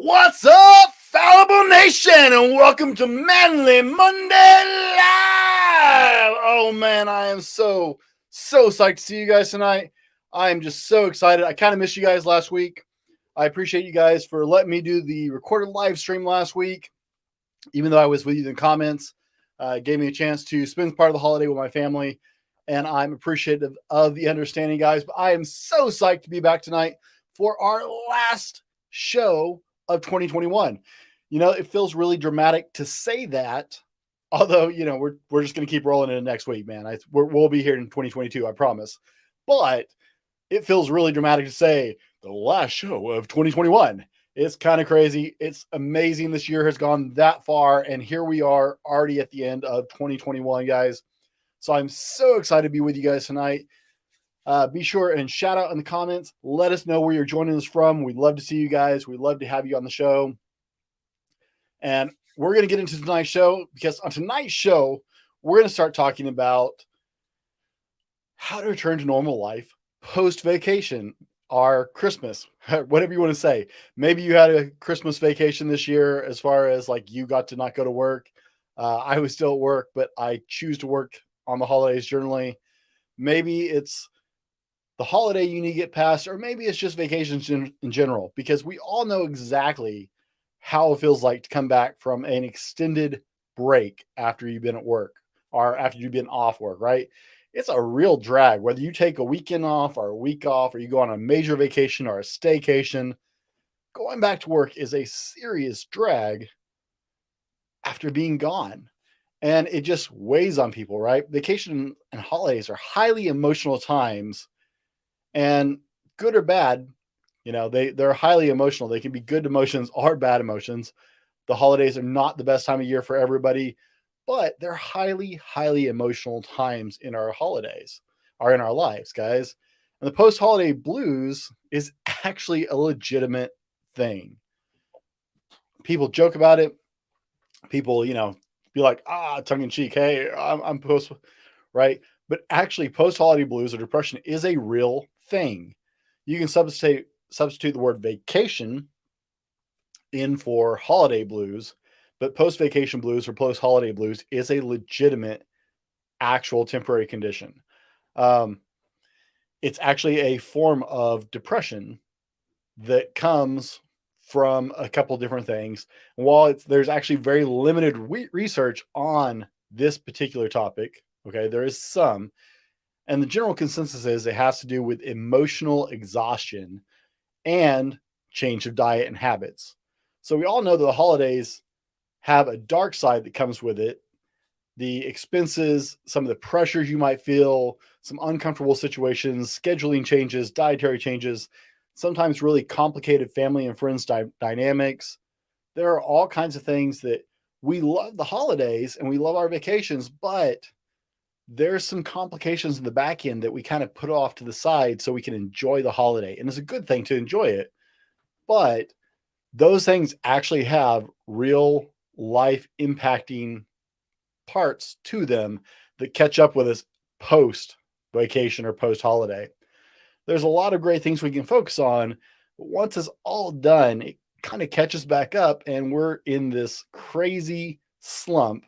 What's up, Fallible Nation, and welcome to Manly Monday Live. Oh man, I am so psyched to see you guys tonight. I am just so excited. I kind of missed you guys last week. I appreciate you guys for letting me do the recorded live stream last week, even though I was with you in the comments. It gave me a chance to spend part of the holiday with my family, and I'm appreciative of the understanding, guys. But I am so psyched to be back tonight for our last show of 2021. You know, it feels really dramatic to say that, although, you know, we're just going to keep rolling into next week, man. We'll be here in 2022, I promise. But it feels really dramatic to say the last show of 2021. It's kind of crazy. It's amazing this year has gone that far, and here we are already at the end of 2021, guys. So I'm so excited to be with you guys tonight. Be sure and shout out in the comments. Let us know where you're joining us from. We'd love to see you guys. We'd love to have you on the show. And we're going to get into tonight's show because on tonight's show, we're going to start talking about how to return to normal life post-vacation, our Christmas, whatever you want to say. Maybe you had a Christmas vacation this year as far as like you got to not go to work. I was still at work, but I choose to work on the holidays generally. Maybe it's the holiday you need to get past, or maybe it's just vacations in general, because we all know exactly how it feels like to come back from an extended break after you've been at work or after you've been off work, right? It's a real drag, whether you take a weekend off or a week off, or you go on a major vacation or a staycation. Going back to work is a serious drag after being gone. And it just weighs on people, right? Vacation and holidays are highly emotional times, and good or bad, you know, they're highly emotional. They can be good emotions or bad emotions. The holidays are not the best time of year for everybody, but they're highly emotional times in our holidays or in our lives, guys. And the post-holiday blues is actually a legitimate thing. People joke about it. People, you know, be like, tongue in cheek, hey, I'm post, right? But actually, post-holiday blues or depression is a real thing. You can substitute the word vacation in for holiday blues, but post-vacation blues or post-holiday blues is a legitimate, actual temporary condition. It's actually a form of depression that comes from a couple different things. And while there's actually very limited research on this particular topic, okay, there is some, and the general consensus is it has to do with emotional exhaustion and change of diet and habits. So we all know that the holidays have a dark side that comes with it. The expenses, some of the pressures you might feel, some uncomfortable situations, scheduling changes, dietary changes, sometimes really complicated family and friends dynamics. There are all kinds of things that we love the holidays and we love our vacations, but there's some complications in the back end that we kind of put off to the side so we can enjoy the holiday. And it's a good thing to enjoy it, but those things actually have real life impacting parts to them that catch up with us post vacation or post holiday. There's a lot of great things we can focus on, but once it's all done, it kind of catches back up and we're in this crazy slump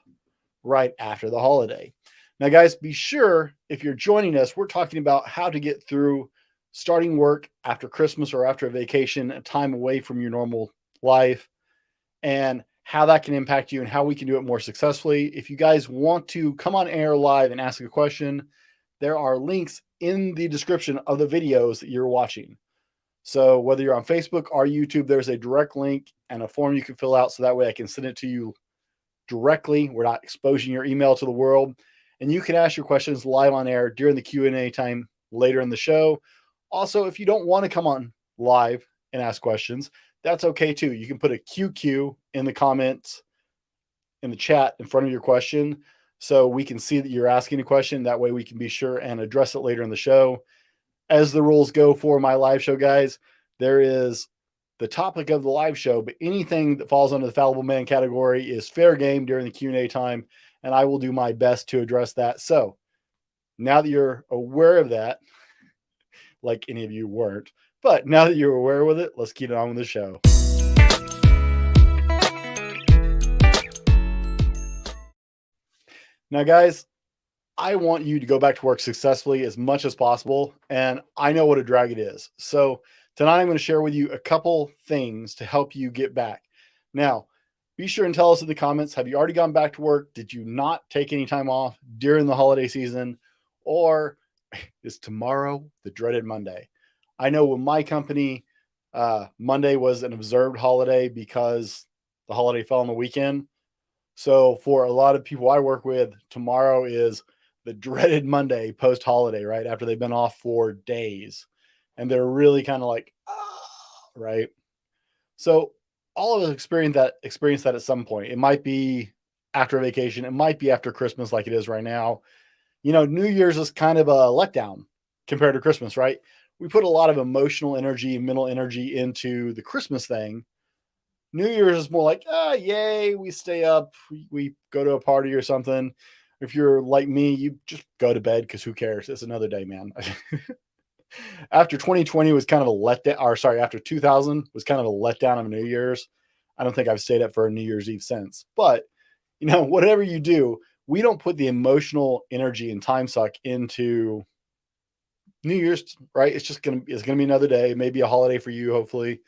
right after the holiday. Now, guys, be sure if you're joining us, we're talking about how to get through starting work after Christmas or after a vacation, a time away from your normal life, and how that can impact you and how we can do it more successfully. If you guys want to come on air live and ask a question, there are links in the description of the videos that you're watching. So whether you're on Facebook or YouTube, there's a direct link and a form you can fill out so that way I can send it to you directly. We're not exposing your email to the world. And you can ask your questions live on air during the Q&A time later in the show. Also, if you don't want to come on live and ask questions, that's okay too. You can put a QQ in the comments, in the chat in front of your question, so we can see that you're asking a question. That way we can be sure and address it later in the show. As the rules go for my live show, guys, there is the topic of the live show, but anything that falls under the Fallible Man category is fair game during the Q&A time, and I will do my best to address that. So now that you're aware of that, like any of you weren't, but now that you're aware with it, let's get on with the show. Now, guys, I want you to go back to work successfully as much as possible, and I know what a drag it is. So tonight I'm going to share with you a couple things to help you get back. Now, be sure and tell us in the comments, have you already gone back to work? Did you not take any time off during the holiday season? Or is tomorrow the dreaded Monday? I know with my company, Monday was an observed holiday because the holiday fell on the weekend. So for a lot of people I work with, tomorrow is the dreaded Monday post holiday, right? After they've been off for days and they're really kind of like, ah, right? So all of us experience that at some point. It might be after a vacation, it might be after Christmas like it is right now. You know, New Year's is kind of a letdown compared to Christmas, right? We put a lot of emotional energy and mental energy into the Christmas thing. New Year's is more like, ah, yay, we stay up, we go to a party or something. If you're like me, you just go to bed because who cares? It's another day, man. After 2020 was kind of a letdown, or sorry, after 2000 was kind of a letdown of New Year's. I don't think I've stayed up for a New Year's Eve since. But, you know, whatever you do, we don't put the emotional energy and time suck into New Year's, right? It's gonna be another day, maybe a holiday for you, hopefully.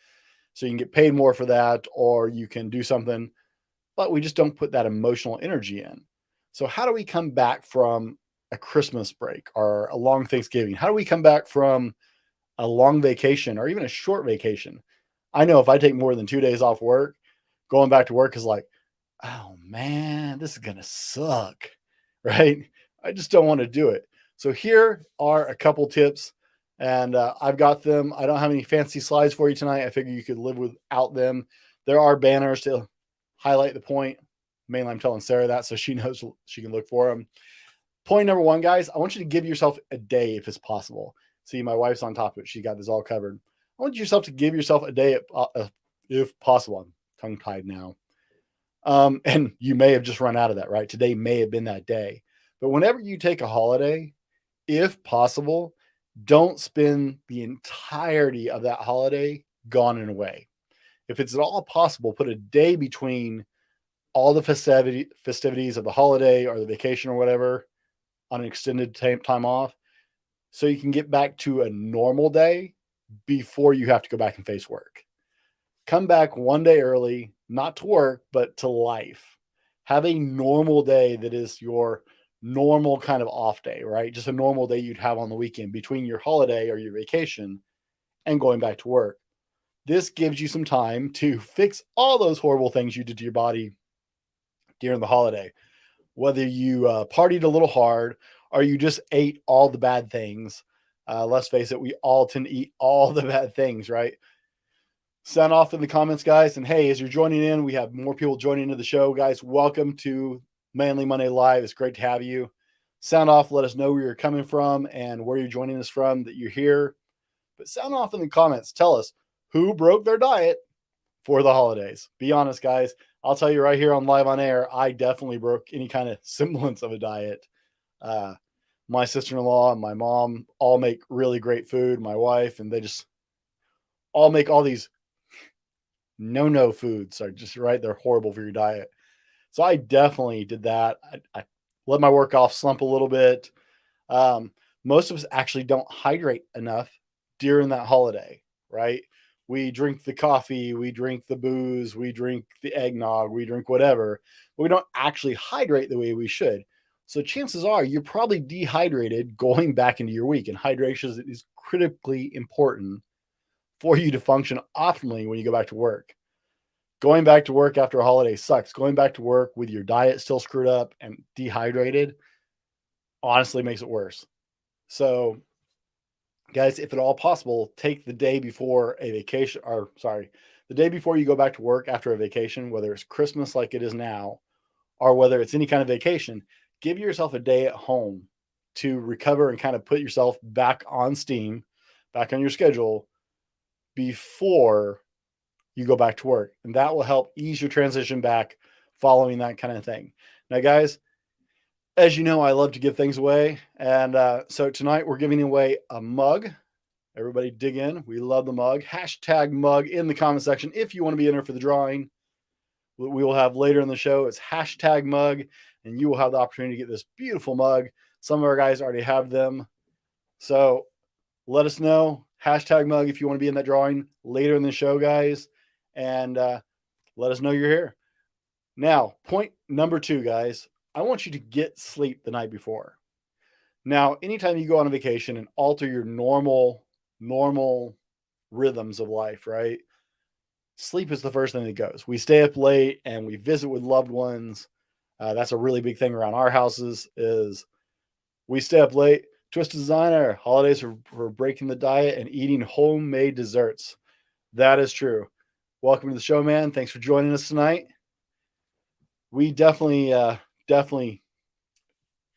So you can get paid more for that, or you can do something, but we just don't put that emotional energy in. So, how do we come back from a Christmas break or a long Thanksgiving? How do we come back from a long vacation or even a short vacation? I know if I take more than 2 days off work, going back to work is like, oh man, this is going to suck, right? I just don't want to do it. So, here are a couple tips, and I've got them. I don't have any fancy slides for you tonight. I figure you could live without them. There are banners to highlight the point. Mainly, I'm telling Sarah that so she knows she can look for them. Point number one, guys, I want you to give yourself a day if it's possible. See, my wife's on top of it. She got this all covered. I want yourself to give yourself a day if possible. I'm tongue tied now. And you may have just run out of that, right? Today may have been that day. But whenever you take a holiday, if possible, don't spend the entirety of that holiday gone and away. If it's at all possible, put a day between all the festivities of the holiday or the vacation or whatever on an extended time off so you can get back to a normal day before you have to go back and face work. Come back one day early, not to work, but to life. Have a normal day that is your normal kind of off day, right? Just a normal day you'd have on the weekend between your holiday or your vacation and going back to work. This gives you some time to fix all those horrible things you did to your body during the holiday. Whether you partied a little hard or you just ate all the bad things. Let's face it, we all tend to eat all the bad things, right? Sound off in the comments, guys. And hey, as you're joining in, we have more people joining into the show, guys. Welcome to Manly Monday Live. It's great to have you. Sound off, let us know where you're coming from and where you're joining us from, that you're here. But sound off in the comments. Tell us who broke their diet for the holidays. Be honest, guys. I'll tell you right here on Live on Air, I definitely broke any kind of semblance of a diet. My sister-in-law and my mom all make really great food, my wife, and they just all make all these no foods are just right. They're horrible for your diet. So I definitely did that. I let my work off slump a little bit. Most of us actually don't hydrate enough during that holiday, right? We drink the coffee, we drink the booze, we drink the eggnog, we drink whatever, but we don't actually hydrate the way we should. So chances are you're probably dehydrated going back into your week, and hydration is critically important for you to function optimally when you go back to work. Going back to work after a holiday sucks. Going back to work with your diet still screwed up and dehydrated honestly makes it worse. So, guys, if at all possible, take the day before a vacation, or sorry, the day before you go back to work after a vacation, whether it's Christmas like it is now, or whether it's any kind of vacation, give yourself a day at home to recover and kind of put yourself back on steam, back on your schedule before you go back to work. And that will help ease your transition back following that kind of thing. Now, guys, as you know, I love to give things away. And so tonight we're giving away a mug. Everybody dig in. We love the mug. Hashtag mug in the comment section if you want to be entered for the drawing. We will have later in the show. It's hashtag mug. and you will have the opportunity to get this beautiful mug. Some of our guys already have them. So let us know. Hashtag mug if you want to be in that drawing later in the show, guys. And let us know you're here. Now, point number 2, guys. I want you to get sleep the night before. Now, anytime you go on a vacation and alter your normal rhythms of life, right? Sleep is the first thing that goes. We stay up late and we visit with loved ones. That's a really big thing around our houses is we stay up late. Twisted Designer, holidays are for breaking the diet and eating homemade desserts. That is true. Welcome to the show, man. Thanks for joining us tonight. We definitely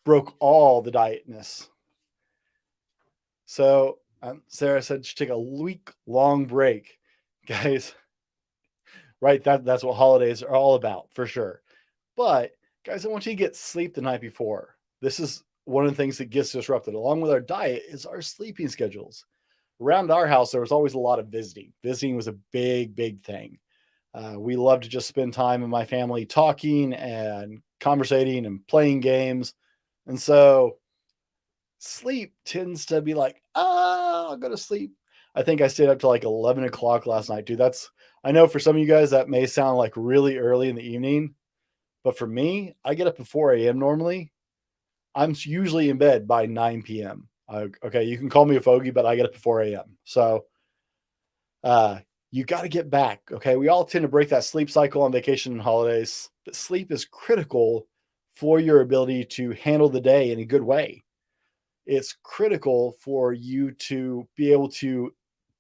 broke all the dietness. So Sarah said she take a week-long break. Guys, right? That's what holidays are all about, for sure. But, guys, I want you to get sleep the night before. This is one of the things that gets disrupted along with our diet is our sleeping schedules. Around our house, there was always a lot of visiting. Visiting was a big thing. We love to just spend time with my family talking and conversating and playing games. And so sleep tends to be like, I'll go to sleep. I think I stayed up till like 11 o'clock last night, dude. I know for some of you guys that may sound like really early in the evening, but for me, I get up at 4 a.m. normally. I'm usually in bed by 9 p.m. Okay, you can call me a fogey, but I get up at 4 a.m. So you got to get back. Okay, we all tend to break that sleep cycle on vacation and holidays, but sleep is critical for your ability to handle the day in a good way. It's critical for you to be able to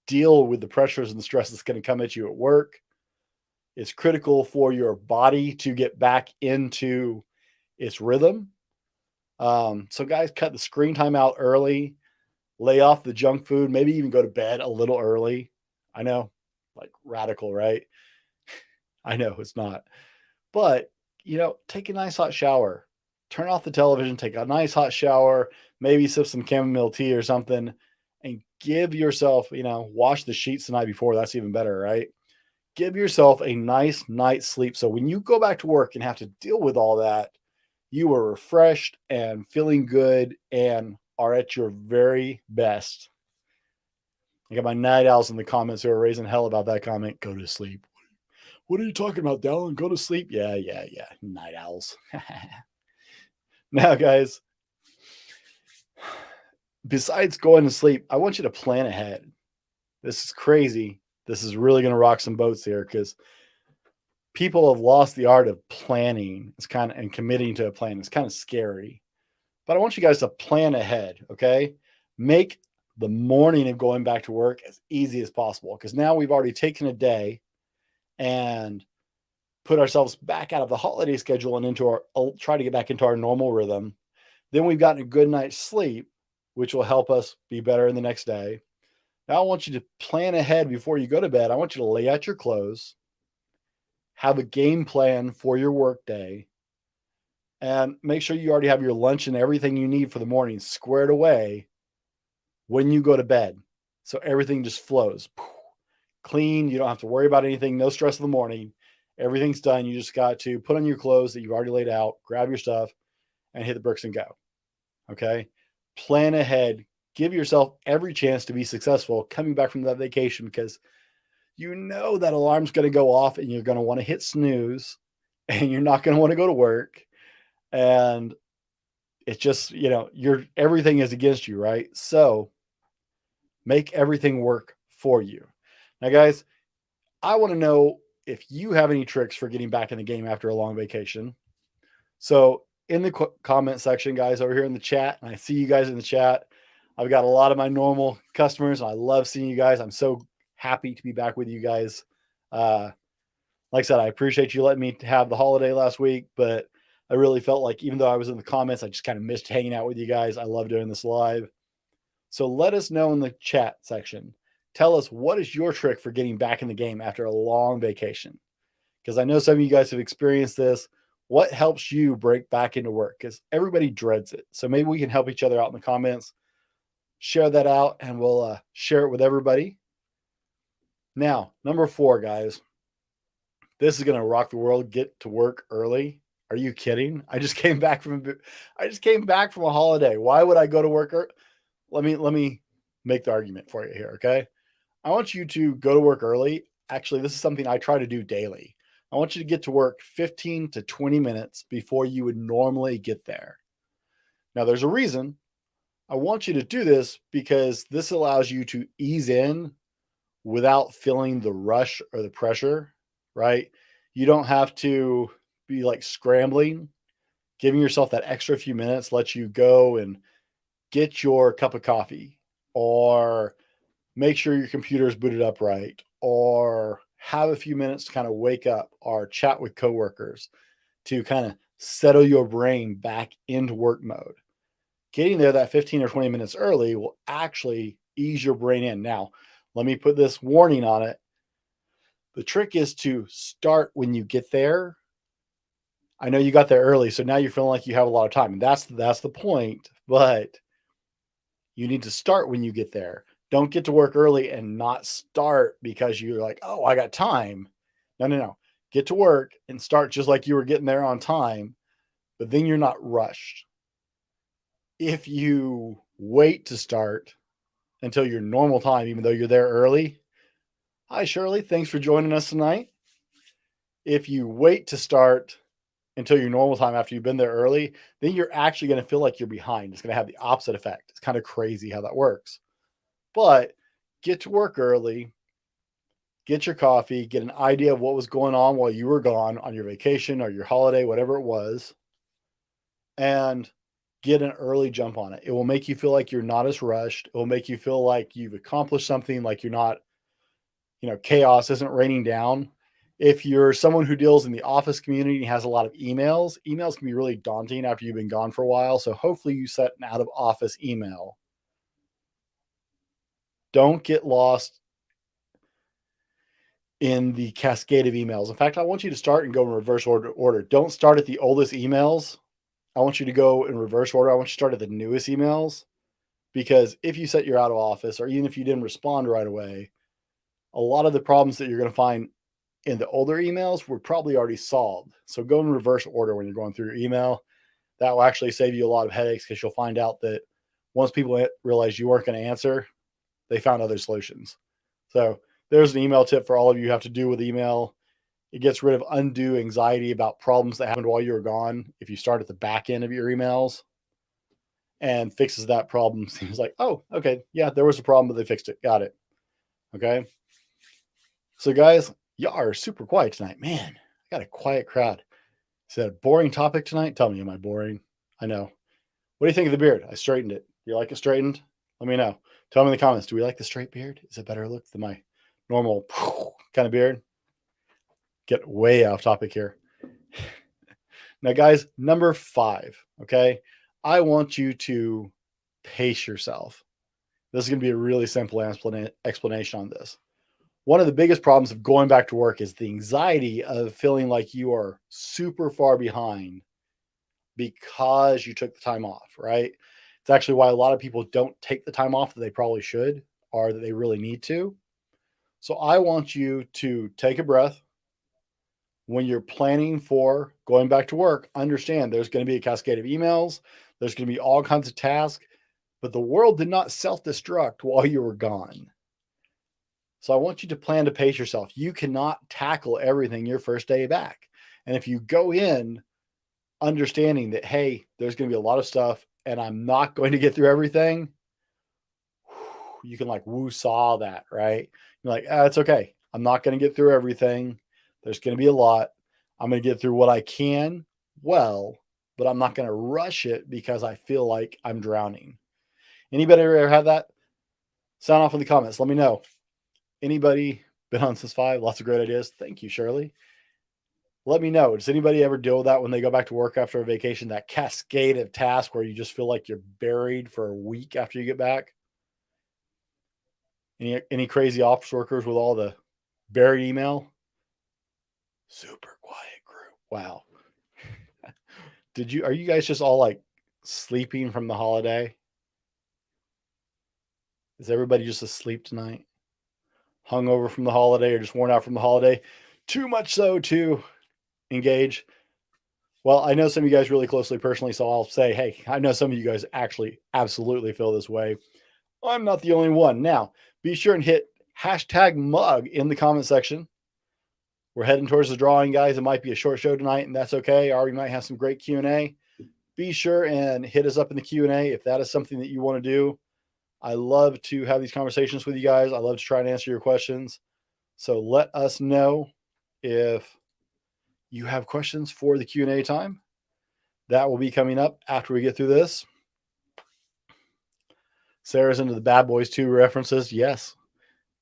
deal with the pressures and the stress that's going to come at you at work. It's critical for your body to get back into its rhythm. So guys, cut the screen time out early, lay off the junk food, maybe even go to bed a little early. I know, like radical, right? I know it's not, but take a nice hot shower, turn off the television, take a nice hot shower, maybe sip some chamomile tea or something, and give yourself, wash the sheets the night before. That's even better, right? Give yourself a nice night's sleep. So when you go back to work and have to deal with all that, you are refreshed and feeling good and are at your very best. I got my night owls in the comments who are raising hell about that comment. Go to sleep. What are you talking about, Dallin? Go to sleep. Yeah. Night owls. Now, guys, besides going to sleep, I want you to plan ahead. This is crazy. This is really going to rock some boats here because people have lost the art of planning. And committing to a plan. It's kind of scary. But I want you guys to plan ahead, okay? Make the morning of going back to work as easy as possible because now we've already taken a day and put ourselves back out of the holiday schedule and try to get back into our normal rhythm. Then we've gotten a good night's sleep, which will help us be better in the next day. Now I want you to plan ahead before you go to bed. I want you to lay out your clothes, have a game plan for your work day, and make sure you already have your lunch and everything you need for the morning squared away when you go to bed. So everything just flows. Clean. You don't have to worry about anything. No stress in the morning. Everything's done. You just got to put on your clothes that you've already laid out, grab your stuff, and hit the bricks and go. Okay? Plan ahead. Give yourself every chance to be successful coming back from that vacation because you know that alarm's going to go off and you're going to want to hit snooze and you're not going to want to go to work. And it's just, everything is against you, right? So make everything work for you. Now, guys, I want to know if you have any tricks for getting back in the game after a long vacation. So in the comment section, guys, over here in the chat, and I see you guys in the chat, I've got a lot of my normal customers, and I love seeing you guys. I'm so happy to be back with you guys. Like I said, I appreciate you letting me have the holiday last week, but I really felt like even though I was in the comments, I just kind of missed hanging out with you guys. I love doing this live. So let us know in the chat section. Tell us, what is your trick for getting back in the game after a long vacation? Because I know some of you guys have experienced this. What helps you break back into work? Because everybody dreads it. So maybe we can help each other out in the comments. Share that out and we'll share it with everybody. Now, number 4, guys. This is going to rock the world. Get to work early. Are you kidding? I just came back from a holiday. Why would I go to work? Let me make the argument for you here, okay? I want you to go to work early. Actually, this is something I try to do daily. I want you to get to work 15 to 20 minutes before you would normally get there. Now, there's a reason. I want you to do this because this allows you to ease in without feeling the rush or the pressure, right? You don't have to be like scrambling. Giving yourself that extra few minutes lets you go and get your cup of coffee, or make sure your computer is booted up right, or have a few minutes to kind of wake up or chat with coworkers to kind of settle your brain back into work mode. Getting there that 15 or 20 minutes early will actually ease your brain in. Now, let me put this warning on it. The trick is to start when you get there. I know you got there early, so now you're feeling like you have a lot of time, and that's the point. But you need to start when you get there. Don't get to work early and not start because you're like, oh, I got time. No. Get to work and start just like you were getting there on time, but then you're not rushed. If you wait to start until your normal time, even though you're there early, hi, Shirley, thanks for joining us tonight. If you wait to start until your normal time after you've been there early, then you're actually going to feel like you're behind. It's going to have the opposite effect. It's kind of crazy how that works. But get to work early, get your coffee, get an idea of what was going on while you were gone on your vacation or your holiday, whatever it was, and get an early jump on it. It will make you feel like you're not as rushed. It will make you feel like you've accomplished something, like you're not, chaos isn't raining down. If you're someone who deals in the office community and has a lot of emails can be really daunting after you've been gone for a while. So hopefully you set an out of office email. Don't get lost in the cascade of emails. In fact, I want you to start and go in reverse order. Don't start at the oldest emails. I want you to go in reverse order. I want you to start at the newest emails, because if you set your out of office, or even if you didn't respond right away, a lot of the problems that you're going to find in the older emails were probably already solved. So go in reverse order when you're going through your email. That will actually save you a lot of headaches, because you'll find out that once people realize you weren't going to answer, they found other solutions. So there's an email tip for all of you who have to do with email. It gets rid of undue anxiety about problems that happened while you were gone. If you start at the back end of your emails, and fixes that problem, seems like, oh, okay, yeah, there was a problem, but they fixed it. Got it. Okay. So guys, y'all are super quiet tonight. Man, I got a quiet crowd. Is that a boring topic tonight? Tell me, am I boring? I know. What do you think of the beard? I straightened it. Do you like it straightened? Let me know. Tell me in the comments. Do we like the straight beard? Is it better look than my normal kind of beard? Get way off topic here. Now, guys, number 5. Okay. I want you to pace yourself. This is going to be a really simple explanation on this. One of the biggest problems of going back to work is the anxiety of feeling like you are super far behind because you took the time off, right? It's actually why a lot of people don't take the time off that they probably should, or that they really need to. So I want you to take a breath. When you're planning for going back to work, understand there's going to be a cascade of emails. There's going to be all kinds of tasks, but the world did not self-destruct while you were gone. So I want you to plan to pace yourself. You cannot tackle everything your first day back. And if you go in understanding that, hey, there's going to be a lot of stuff and I'm not going to get through everything, you can like woo-saw that, right? You're like, it's okay. I'm not going to get through everything. There's going to be a lot. I'm going to get through what I can well, but I'm not going to rush it because I feel like I'm drowning. Anybody ever had that? Sound off in the comments. Let me know. Anybody been on since 5? Lots of great ideas. Thank you, Shirley. Let me know. Does anybody ever deal with that when they go back to work after a vacation, that cascade of tasks where you just feel like you're buried for a week after you get back? Any crazy office workers with all the buried email? Super quiet group. Wow. Are you guys just all like sleeping from the holiday? Is everybody just asleep tonight? Hungover from the holiday, or just worn out from the holiday? Too much so to engage. Well, I know some of you guys really closely personally, so I'll say, hey, I know some of you guys actually absolutely feel this way. I'm not the only one. Now, be sure and hit hashtag mug in the comment section. We're heading towards the drawing, guys. It might be a short show tonight, and that's okay. Or we might have some great Q&A. Be sure and hit us up in the Q&A if that is something that you want to do. I love to have these conversations with you guys. I love to try and answer your questions. So let us know if you have questions for the Q&A time. That will be coming up after we get through this. Sarah's into the Bad Boys 2 references. Yes,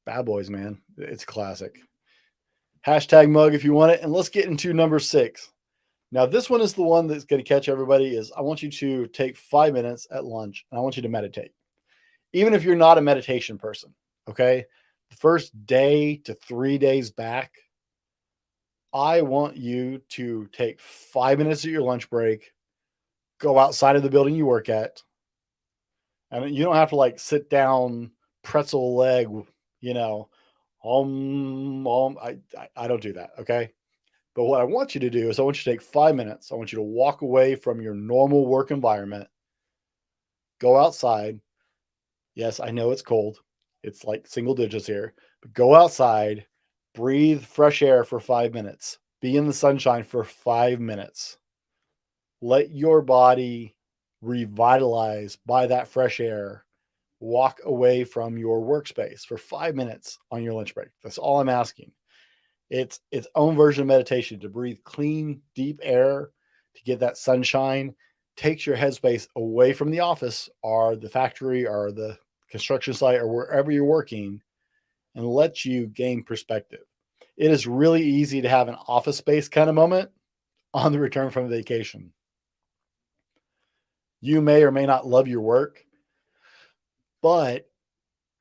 Bad Boys, man. It's classic. Hashtag mug if you want it. And let's get into number 6. Now, this one is the one that's going to catch everybody. Is I want you to take 5 minutes at lunch, and I want you to meditate. Even if you're not a meditation person, okay? The first day to 3 days back, I want you to take 5 minutes at your lunch break, go outside of the building you work at. And you don't have to like sit down, pretzel leg, you know, I don't do that, okay? But what I want you to do is I want you to take 5 minutes. I want you to walk away from your normal work environment, go outside. Yes, I know it's cold. It's like single digits here, but go outside, breathe fresh air for 5 minutes, be in the sunshine for 5 minutes. Let your body revitalize by that fresh air. Walk away from your workspace for 5 minutes on your lunch break. That's all I'm asking. It's its own version of meditation to breathe clean, deep air, to get that sunshine, takes your headspace away from the office or the factory or the construction site or wherever you're working, and lets you gain perspective. It is really easy to have an office space kind of moment on the return from vacation. You may or may not love your work, but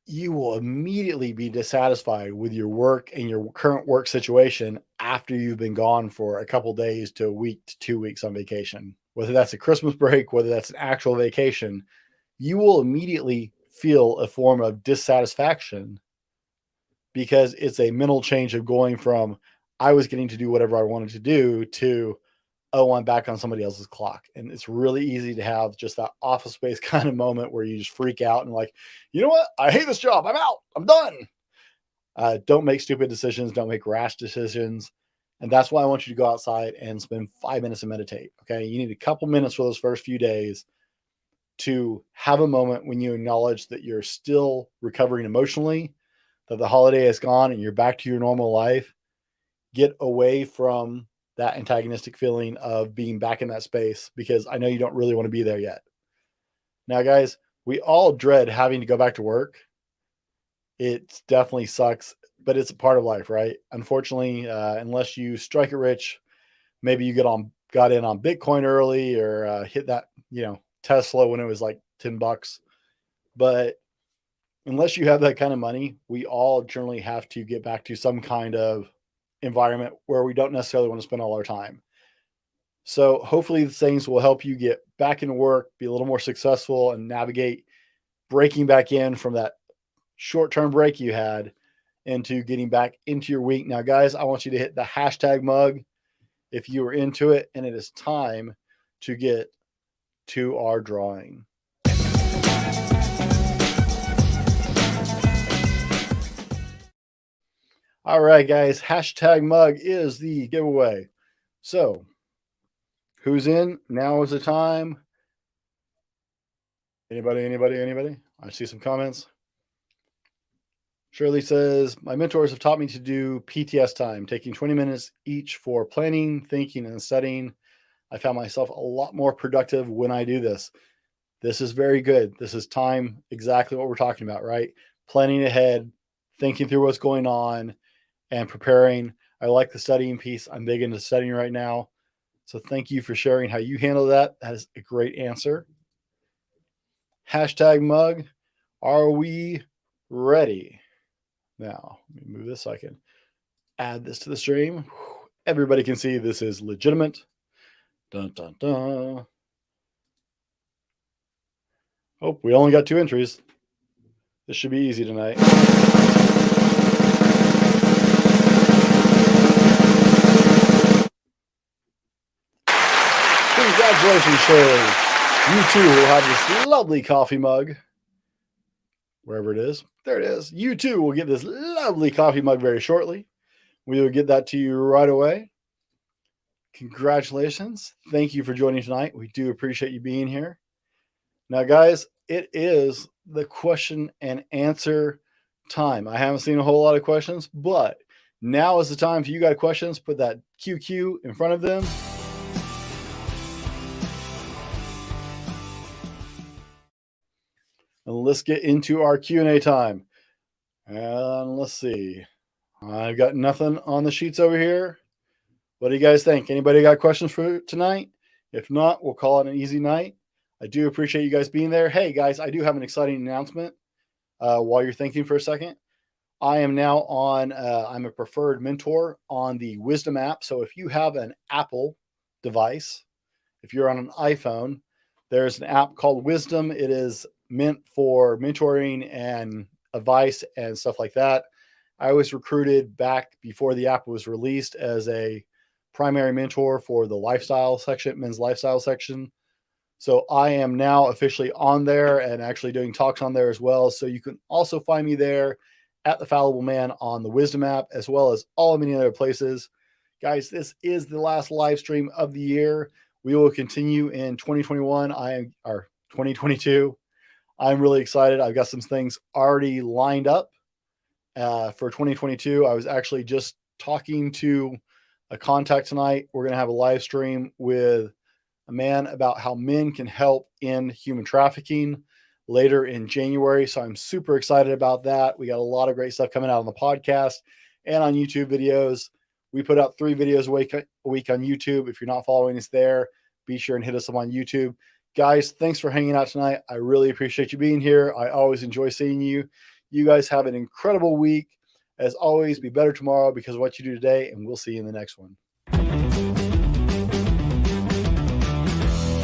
you will immediately be dissatisfied with your work and your current work situation after you've been gone for a couple days to a week to 2 weeks on vacation. Whether that's a Christmas break, whether that's an actual vacation, you will immediately feel a form of dissatisfaction because it's a mental change of going from I was getting to do whatever I wanted to do to, oh, I'm back on somebody else's clock. And it's really easy to have just that office space kind of moment where you just freak out and like, you know what? I hate this job. I'm out. I'm done. Don't make stupid decisions. Don't make rash decisions. And that's why I want you to go outside and spend 5 minutes and meditate. Okay. You need a couple minutes for those first few days to have a moment when you acknowledge that you're still recovering emotionally, that the holiday is gone and you're back to your normal life. Get away from that antagonistic feeling of being back in that space, because I know you don't really want to be there yet. Now, guys, we all dread having to go back to work. It definitely sucks, but it's a part of life, right? Unfortunately, unless you strike it rich, maybe you got in on Bitcoin early or hit that, Tesla when it was like $10. But unless you have that kind of money, we all generally have to get back to some kind of environment where we don't necessarily want to spend all our time. So hopefully these things will help you get back into work, be a little more successful, and navigate breaking back in from that short-term break you had into getting back into your week. Now, guys, I want you to hit the hashtag mug if you are into it, and it is time to get to our drawing. All right, guys, hashtag mug is the giveaway. So who's in? Now is the time. Anybody? I see some comments. Shirley says, my mentors have taught me to do PTS time, taking 20 minutes each for planning, thinking, and studying. I found myself a lot more productive when I do this. This is very good. This is time, exactly what we're talking about, right? Planning ahead, thinking through what's going on, and preparing. I like the studying piece. I'm big into studying right now. So thank you for sharing how you handle that. That is a great answer. Hashtag mug. Are we ready? Now, let me move this so I can add this to the stream. Everybody can see this is legitimate. Dun, dun, dun. Oh, we only got 2 entries. This should be easy tonight. congratulations, Shirley. You too will have this lovely coffee mug. Wherever it is. There it is. You too will get this lovely coffee mug very shortly. We will get that to you right away. Congratulations. Thank you for joining tonight. We do appreciate you being here. Now, guys, it is the question and answer time. I haven't seen a whole lot of questions, but now is the time. If you got questions, put that QQ in front of them. And let's get into our Q&A time. And let's see. I've got nothing on the sheets over here. What do you guys think? Anybody got questions for tonight? If not, we'll call it an easy night. I do appreciate you guys being there. Hey, guys, I do have an exciting announcement while you're thinking for a second. I am now on, I'm a preferred mentor on the Wisdom app. So if you have an Apple device, if you're on an iPhone, there's an app called Wisdom. It is meant for mentoring and advice and stuff like that. I was recruited back before the app was released as a primary mentor for the lifestyle section, men's lifestyle section. So I am now officially on there and actually doing talks on there as well. So you can also find me there at the Fallible Man on the Wisdom app, as well as all many other places. Guys, this is the last live stream of the year. We will continue in 2021. 2022. I'm really excited. I've got some things already lined up for 2022. I was actually just talking to a contact tonight. We're going to have a live stream with a man about how men can help in human trafficking later in January. So I'm super excited about that. We got a lot of great stuff coming out on the podcast and on YouTube videos. We put out 3 videos a week on YouTube. If you're not following us there, be sure and hit us up on YouTube. Guys, thanks for hanging out tonight. I really appreciate you being here. I always enjoy seeing you. You guys have an incredible week. As always, be better tomorrow because of what you do today, and we'll see you in the next one.